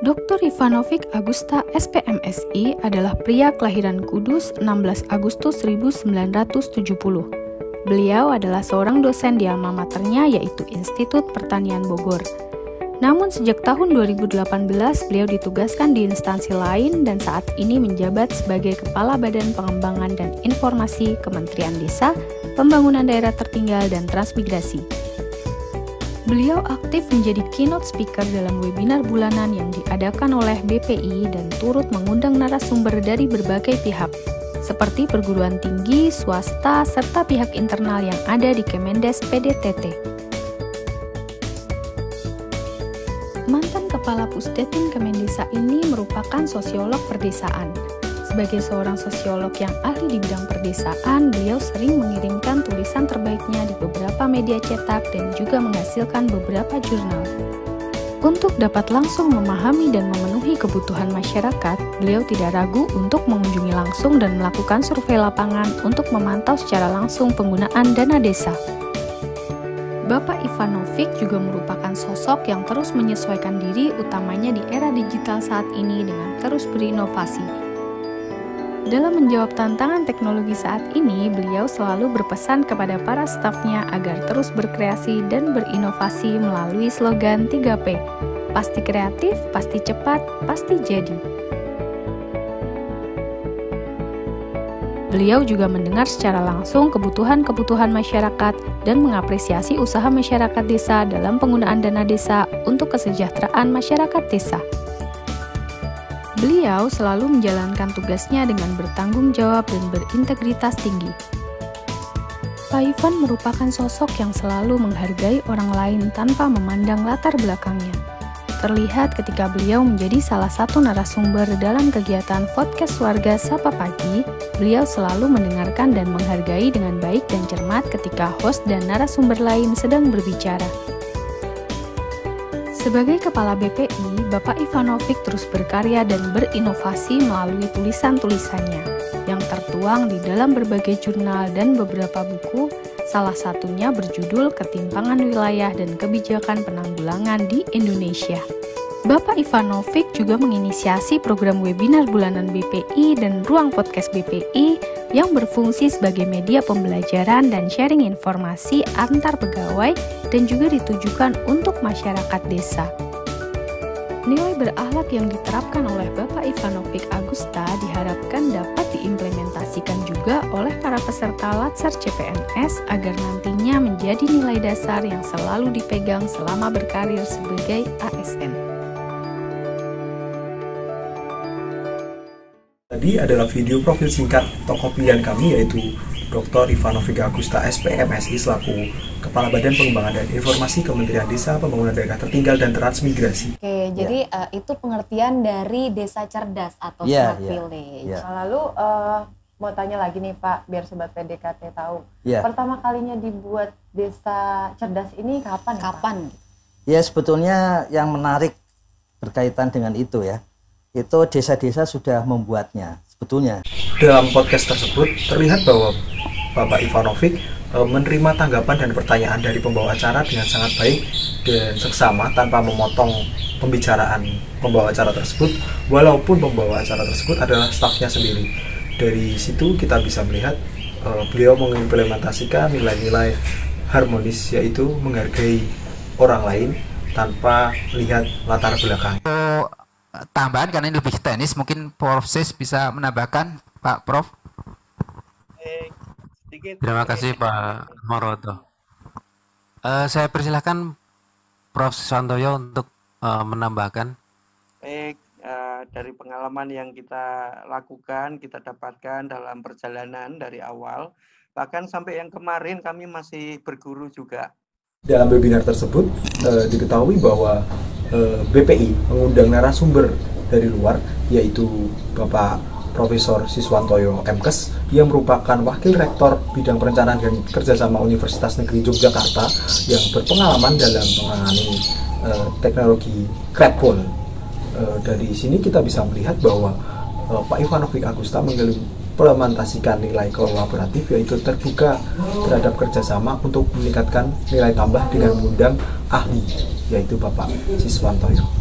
Dr. Ivanovic Agusta SPMSI adalah pria kelahiran Kudus 16 Agustus 1970. Beliau adalah seorang dosen di alma maternya yaitu Institut Pertanian Bogor. Namun sejak tahun 2018 beliau ditugaskan di instansi lain dan saat ini menjabat sebagai Kepala Badan Pengembangan dan Informasi Kementerian Desa, Pembangunan Daerah Tertinggal dan Transmigrasi. Beliau aktif menjadi keynote speaker dalam webinar bulanan yang diadakan oleh BPI dan turut mengundang narasumber dari berbagai pihak, seperti perguruan tinggi, swasta, serta pihak internal yang ada di Kemendes PDTT. Mantan Kepala Pusdetin Kemendesa ini merupakan sosiolog perdesaan. Sebagai seorang sosiolog yang ahli di bidang perdesaan, beliau sering mengirimkan tulisan terbaiknya di beberapa media cetak dan juga menghasilkan beberapa jurnal. Untuk dapat langsung memahami dan memenuhi kebutuhan masyarakat, beliau tidak ragu untuk mengunjungi langsung dan melakukan survei lapangan untuk memantau secara langsung penggunaan dana desa. Bapak Ivanovic juga merupakan sosok yang terus menyesuaikan diri utamanya di era digital saat ini dengan terus berinovasi. Dalam menjawab tantangan teknologi saat ini, beliau selalu berpesan kepada para stafnya agar terus berkreasi dan berinovasi melalui slogan 3P, pasti kreatif, pasti cepat, pasti jadi. Beliau juga mendengar secara langsung kebutuhan-kebutuhan masyarakat dan mengapresiasi usaha masyarakat desa dalam penggunaan dana desa untuk kesejahteraan masyarakat desa. Beliau selalu menjalankan tugasnya dengan bertanggung jawab dan berintegritas tinggi. Pak Ivan merupakan sosok yang selalu menghargai orang lain tanpa memandang latar belakangnya. Terlihat ketika beliau menjadi salah satu narasumber dalam kegiatan podcast warga Sapa Pagi, beliau selalu mendengarkan dan menghargai dengan baik dan cermat ketika host dan narasumber lain sedang berbicara. Sebagai Kepala BPI, Bapak Ivanovic terus berkarya dan berinovasi melalui tulisan-tulisannya yang tertuang di dalam berbagai jurnal dan beberapa buku, salah satunya berjudul Ketimpangan Wilayah dan Kebijakan Penanggulangan di Indonesia. Bapak Ivanovic juga menginisiasi program webinar bulanan BPI dan ruang podcast BPI yang berfungsi sebagai media pembelajaran dan sharing informasi antar pegawai dan juga ditujukan untuk masyarakat desa. Nilai berakhlak yang diterapkan oleh Bapak Ivanovic Agusta diharapkan dapat diimplementasikan juga oleh para peserta Latsar CPNS agar nantinya menjadi nilai dasar yang selalu dipegang selama berkarir sebagai ASN. Tadi adalah video profil singkat tokoh pilihan kami yaitu Dr. Ivanovic Agusta SPMSI selaku Kepala Badan Pengembangan dan Informasi Kementerian Desa, Pembangunan Daerah Tertinggal dan Transmigrasi. Oke, jadi itu pengertian dari desa cerdas atau smart village. Lalu mau tanya lagi nih Pak, biar sobat PDKT tahu. Pertama kalinya dibuat desa cerdas ini kapan? Kapan? Ya sebetulnya yang menarik berkaitan dengan itu ya, itu desa-desa sudah membuatnya sebetulnya. Dalam podcast tersebut terlihat bahwa Bapak Ivanovic menerima tanggapan dan pertanyaan dari pembawa acara dengan sangat baik dan seksama tanpa memotong pembicaraan pembawa acara tersebut, walaupun pembawa acara tersebut adalah stafnya sendiri. Dari situ kita bisa melihat beliau mengimplementasikan nilai-nilai harmonis, yaitu menghargai orang lain tanpa lihat latar belakang. Tambahan karena ini lebih teknis, mungkin Prof. Sis bisa menambahkan, Pak Prof. Terima kasih Pak Moroto. Saya persilahkan Prof. Santoyo untuk menambahkan. Baik, dari pengalaman yang kita lakukan, kita dapatkan dalam perjalanan dari awal, bahkan sampai yang kemarin kami masih berguru juga. Dalam webinar tersebut diketahui bahwa BPI mengundang narasumber dari luar, yaitu Bapak Profesor Siswantoyo MKes yang merupakan Wakil Rektor Bidang Perencanaan dan Kerjasama Universitas Negeri Yogyakarta yang berpengalaman dalam menangani teknologi Kretpol. Dari sini kita bisa melihat bahwa Pak Ivanovic Agusta mengimplementasikan nilai kolaboratif, yaitu terbuka terhadap kerjasama untuk meningkatkan nilai tambah dengan mengundang ahli, yaitu Bapak Siswantoyo.